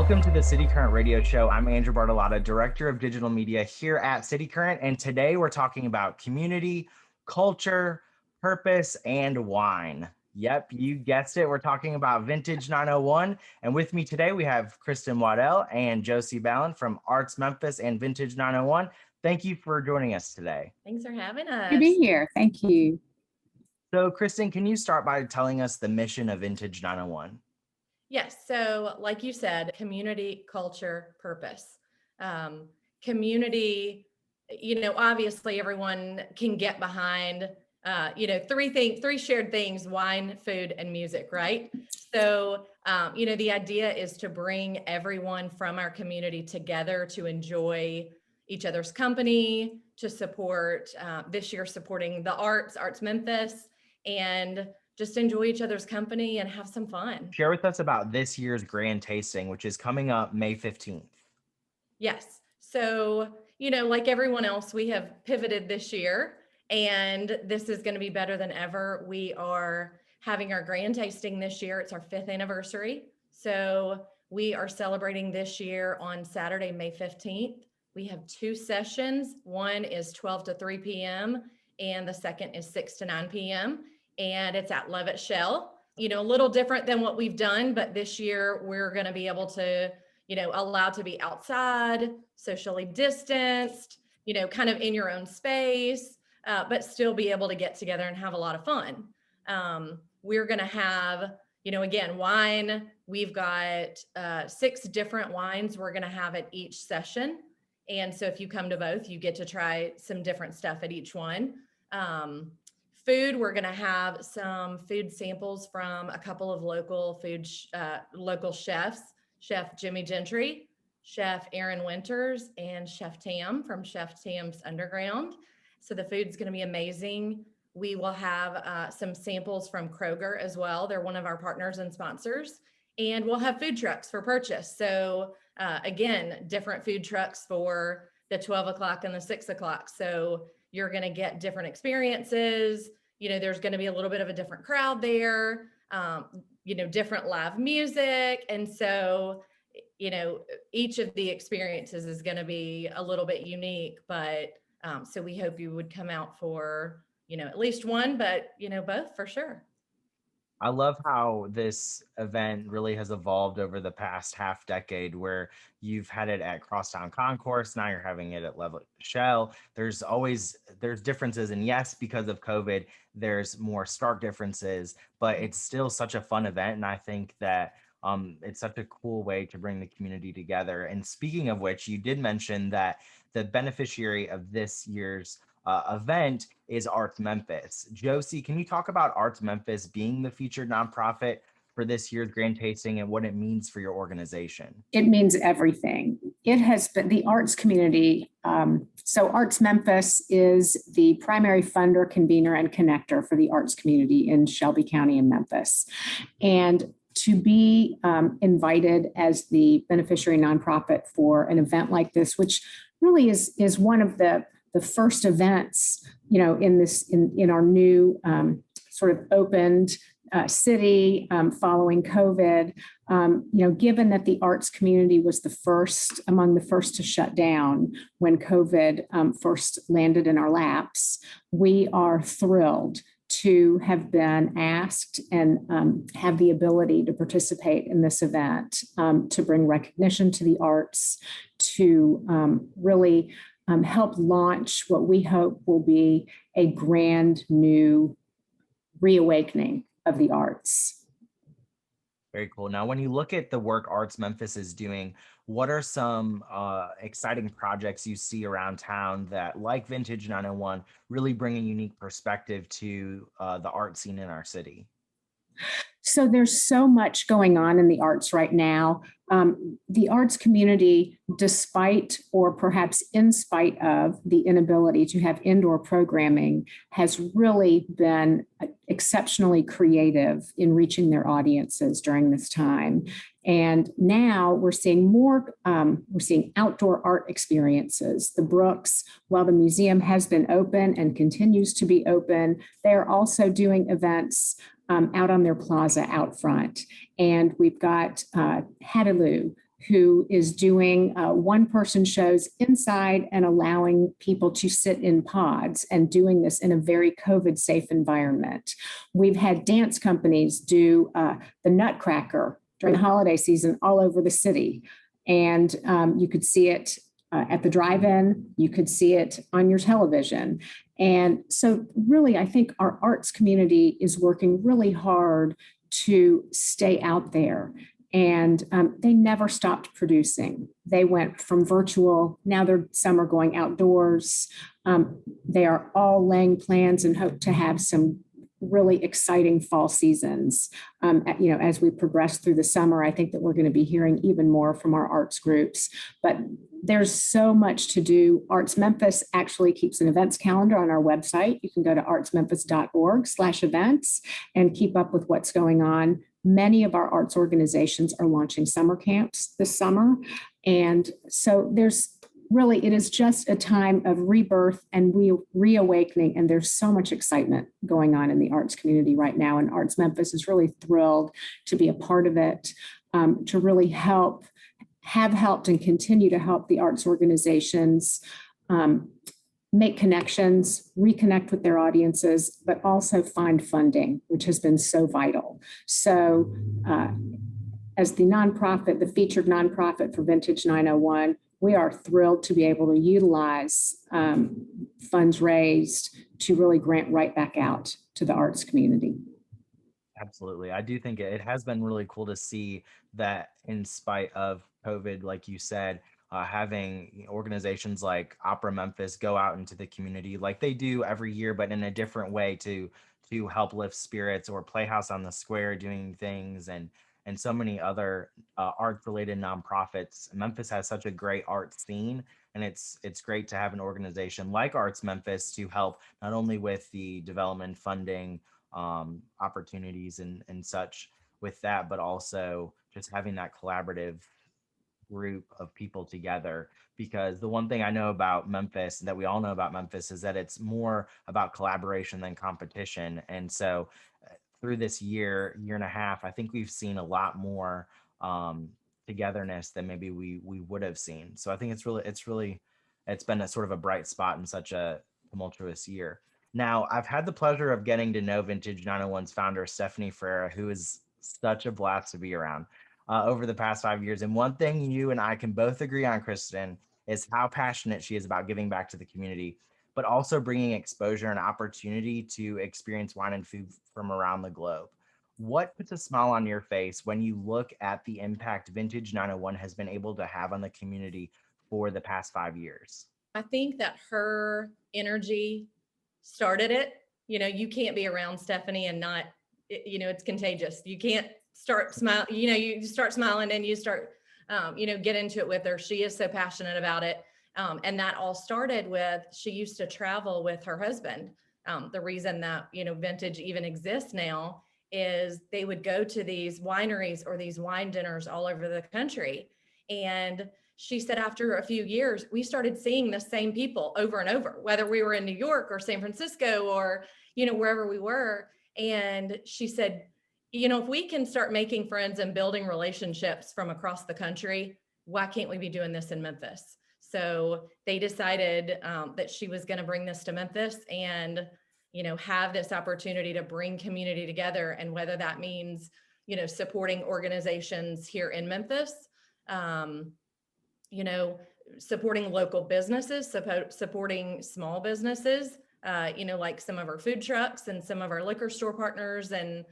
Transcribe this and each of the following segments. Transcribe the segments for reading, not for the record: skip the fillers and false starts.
Welcome to the cityCURRENT radio show. I'm Andrew Bartolotta, Director of Digital Media here at cityCURRENT, and today we're talking about community, culture, purpose, and wine. Yep, you guessed it. We're talking about Vintage 901, and with me today we have Kristen Waddell and Josie Ballin from ArtsMemphis and Vintage 901. Thank you for joining us today. Thanks for having us. Good to be here. Thank you. So, Kristen, can you start by telling us the mission of Vintage 901? Yes. So like you said, community, culture, purpose. Community, obviously everyone can get behind, three shared things: wine, food, and music, right? So, the idea is to bring everyone from our community together to enjoy each other's company, to support, this year supporting the ArtsMemphis, and just enjoy each other's company and have some fun. Share with us about this year's grand tasting, which is coming up May 15th. Yes. So, like everyone else, we have pivoted this year, and this is going to be better than ever. We are having our grand tasting this year. It's our 5th anniversary. So we are celebrating this year on Saturday, May 15th. We have 2 sessions. One is 12 to 3 p.m. and the second is 6 to 9 p.m. and it's at Levitt Shell. A little different than what we've done, but this year we're going to be able to, allowed to be outside, socially distanced, kind of in your own space, but still be able to get together and have a lot of fun. We're going to have, again, wine. We've got 6 different wines we're going to have at each session. And so if you come to both, you get to try some different stuff at each one. Food, we're going to have some food samples from a couple of local local chefs, Chef Jimmy Gentry, Chef Aaron Winters, and Chef Tam from Chef Tam's Underground. So the food's going to be amazing. We will have some samples from Kroger as well. They're one of our partners and sponsors. And we'll have food trucks for purchase. So again, different food trucks for the 12 o'clock and the 6 o'clock. So you're going to get different experiences. There's going to be a little bit of a different crowd there, different live music. And so, each of the experiences is going to be a little bit unique, but so we hope you would come out for, at least one, but, both for sure. I love how this event really has evolved over the past half decade, where you've had it at Crosstown Concourse. Now you're having it at Levitt Shell. There's differences. And yes, because of COVID, there's more stark differences, but it's still such a fun event. And I think that it's such a cool way to bring the community together. And speaking of which, you did mention that the beneficiary of this year's event is ArtsMemphis. Josie, can you talk about ArtsMemphis being the featured nonprofit for this year's grand tasting and what it means for your organization? It means everything. It has been the arts community. So ArtsMemphis is the primary funder, convener, and connector for the arts community in Shelby County and Memphis. And to be invited as the beneficiary nonprofit for an event like this, which really is one of the first events, in our new sort of opened city following COVID, given that the arts community was among the first to shut down when COVID first landed in our laps, we are thrilled to have been asked and have the ability to participate in this event, to bring recognition to the arts, to really help launch what we hope will be a grand new reawakening of the arts. Very cool. Now, when you look at the work ArtsMemphis is doing, what are some exciting projects you see around town that, like Vintage 901, really bring a unique perspective to the art scene in our city? So there's so much going on in the arts right now. The arts community, despite or perhaps in spite of the inability to have indoor programming, has really been exceptionally creative in reaching their audiences during this time. And now we're seeing we're seeing outdoor art experiences. The Brooks, while the museum has been open and continues to be open, they're also doing events out on their plaza out front. And we've got Hattiloo who is doing one-person shows inside and allowing people to sit in pods and doing this in a very COVID-safe environment. We've had dance companies do the Nutcracker during the holiday season all over the city. And you could see it at the drive-in, you could see it on your television. And so really, I think our arts community is working really hard to stay out there. And they never stopped producing. They went from virtual, now some are going outdoors. They are all laying plans and hope to have some really exciting fall seasons. As we progress through the summer, I think that we're going to be hearing even more from our arts groups. But there's so much to do. Arts Memphis actually keeps an events calendar on our website. You can go to artsmemphis.org/events and keep up with what's going on. Many of our arts organizations are launching summer camps this summer. And so it is just a time of rebirth and reawakening. And there's so much excitement going on in the arts community right now. And Arts Memphis is really thrilled to be a part of it, to really have helped and continue to help the arts organizations make connections, reconnect with their audiences, but also find funding, which has been so vital. So as the featured nonprofit for Vintage901, we are thrilled to be able to utilize funds raised to really grant right back out to the arts community. Absolutely. I do think it has been really cool to see that in spite of COVID, like you said, having organizations like Opera Memphis go out into the community like they do every year, but in a different way to help lift spirits, or Playhouse on the Square doing things, and so many other arts-related nonprofits. Memphis has such a great art scene, and it's great to have an organization like Arts Memphis to help not only with the development funding opportunities and such with that, but also just having that collaborative group of people together. Because the one thing I know about Memphis, that we all know about Memphis, is that it's more about collaboration than competition. And so through this year and a half, I think we've seen a lot more togetherness than maybe we would have seen. So I think it's been a sort of a bright spot in such a tumultuous year. Now, I've had the pleasure of getting to know Vintage901's founder, Stephanie Ferreira, who is such a blast to be around over the past 5 years. And one thing you and I can both agree on, Kristen, is how passionate she is about giving back to the community, but also bringing exposure and opportunity to experience wine and food from around the globe. What puts a smile on your face when you look at the impact Vintage901 has been able to have on the community for the past 5 years? I think that her energy started it. You can't be around Stephanie and not, it's contagious. You can't start smiling, you start smiling and you start, get into it with her. She is so passionate about it. And that all started with, she used to travel with her husband. The reason that, Vintage even exists now is they would go to these wineries or these wine dinners all over the country. And she said after a few years, we started seeing the same people over and over, whether we were in New York or San Francisco or, wherever we were. And she said, if we can start making friends and building relationships from across the country, why can't we be doing this in Memphis? So they decided that she was going to bring this to Memphis and, have this opportunity to bring community together. And whether that means, supporting organizations here in Memphis, supporting local businesses, supporting small businesses, like some of our food trucks and some of our liquor store partners and,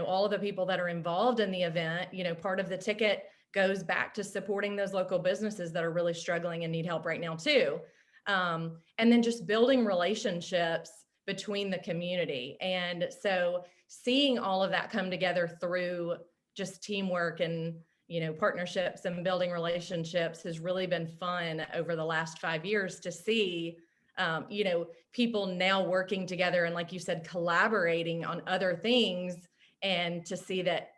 all of the people that are involved in the event. Part of the ticket goes back to supporting those local businesses that are really struggling and need help right now too. And then just building relationships between the community. And so seeing all of that come together through just teamwork and, partnerships and building relationships has really been fun over the last 5 years to see, people now working together and, like you said, collaborating on other things, and to see that,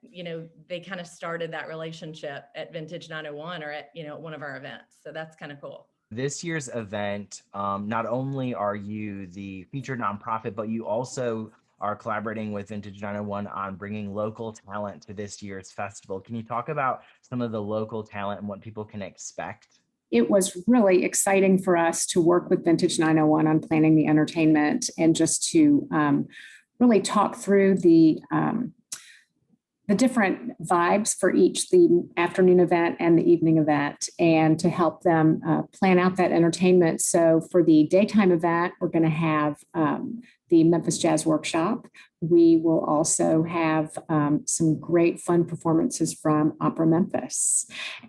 they kind of started that relationship at Vintage901 or at, one of our events. So that's kind of cool. This year's event, not only are you the featured nonprofit, but you also are collaborating with Vintage 901 on bringing local talent to this year's festival. Can you talk about some of the local talent and what people can expect? It was really exciting for us to work with Vintage 901 on planning the entertainment and just to really talk through the different vibes for each, the afternoon event and the evening event, and to help them plan out that entertainment. So for the daytime event, we're going to have the Memphis Jazz Workshop. We will also have some great fun performances from Opera Memphis,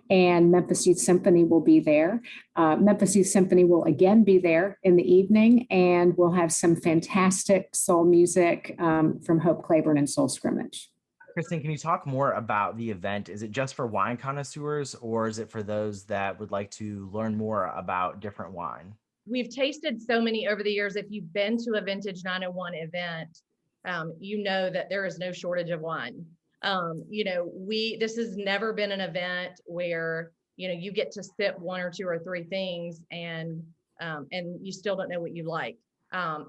and Memphis Youth Symphony will be there. Memphis Youth Symphony will again be there in the evening, and we'll have some fantastic soul music from Hope Claiborne and Soul Scrimmage. Kristen, can you talk more about the event? Is it just for wine connoisseurs, or is it for those that would like to learn more about different wine? We've tasted so many over the years. If you've been to a Vintage 901 event, you know that there is no shortage of wine. This has never been an event where, you get to sip one or two or three things and you still don't know what you like.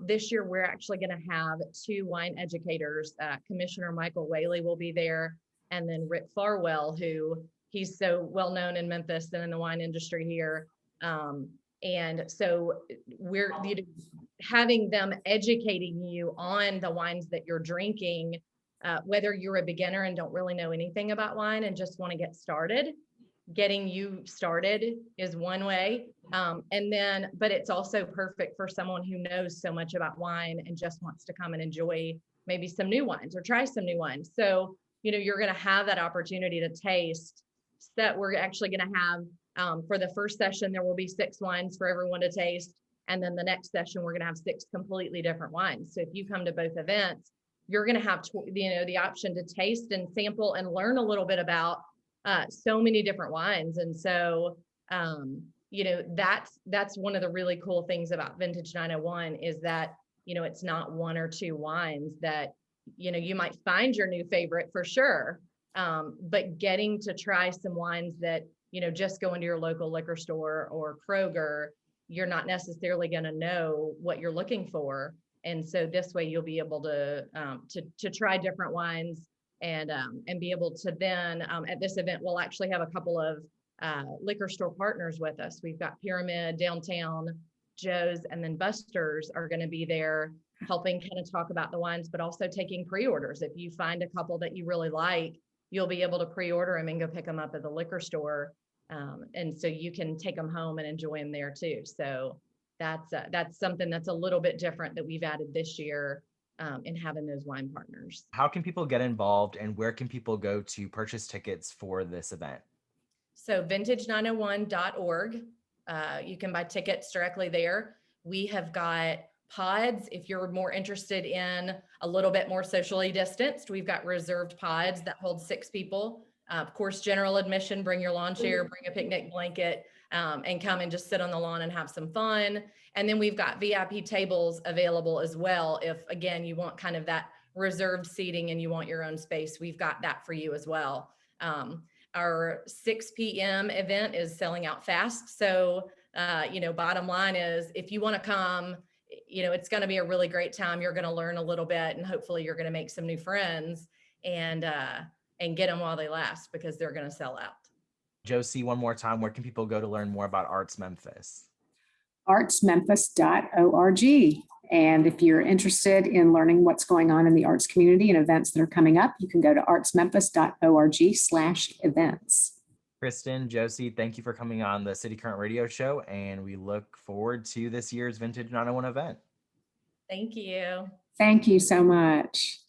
This year, we're actually going to have two wine educators. Commissioner Michael Whaley will be there, and then Rick Farwell, who he's so well known in Memphis and in the wine industry here. And so we're having them educating you on the wines that you're drinking, whether you're a beginner and don't really know anything about wine and just want to get started. Getting you started is one way. But it's also perfect for someone who knows so much about wine and just wants to come and enjoy maybe some new wines or try some new wines. So, you're going to have that opportunity to taste that we're actually going to have for the first session. There will be 6 wines for everyone to taste. And then the next session, we're going to have 6 completely different wines. So if you come to both events, you're going to have, the option to taste and sample and learn a little bit about so many different wines. And so, that's one of the really cool things about Vintage 901 is that, it's not 1 or 2 wines that, you might find your new favorite for sure. But getting to try some wines that, just go into your local liquor store or Kroger, you're not necessarily going to know what you're looking for. And so this way you'll be able to try different wines and be able to then at this event, we'll actually have a couple of liquor store partners with us. We've got Pyramid, Downtown, Joe's, and then Buster's are going to be there helping kind of talk about the wines, but also taking pre-orders. If you find a couple that you really like, you'll be able to pre-order them and go pick them up at the liquor store. And so you can take them home and enjoy them there too. So that's something that's a little bit different that we've added this year in having those wine partners. How can people get involved, and where can people go to purchase tickets for this event? So vintage901.org. You can buy tickets directly there. We have got pods. If you're more interested in a little bit more socially distanced, we've got reserved pods that hold 6 people. Of course, general admission, bring your lawn chair, bring a picnic blanket, and come and just sit on the lawn and have some fun. And then we've got VIP tables available as well. If, again, you want kind of that reserved seating and you want your own space, we've got that for you as well. Our 6 p.m. event is selling out fast. So, bottom line is if you want to come, it's going to be a really great time. You're going to learn a little bit, and hopefully you're going to make some new friends and get them while they last, because they're going to sell out. Josie, one more time, where can people go to learn more about ArtsMemphis? ArtsMemphis.org. And if you're interested in learning what's going on in the arts community and events that are coming up, you can go to artsmemphis.org/events. Kristen, Josie, thank you for coming on the City Current Radio Show, and we look forward to this year's Vintage 901 event. Thank you. Thank you so much.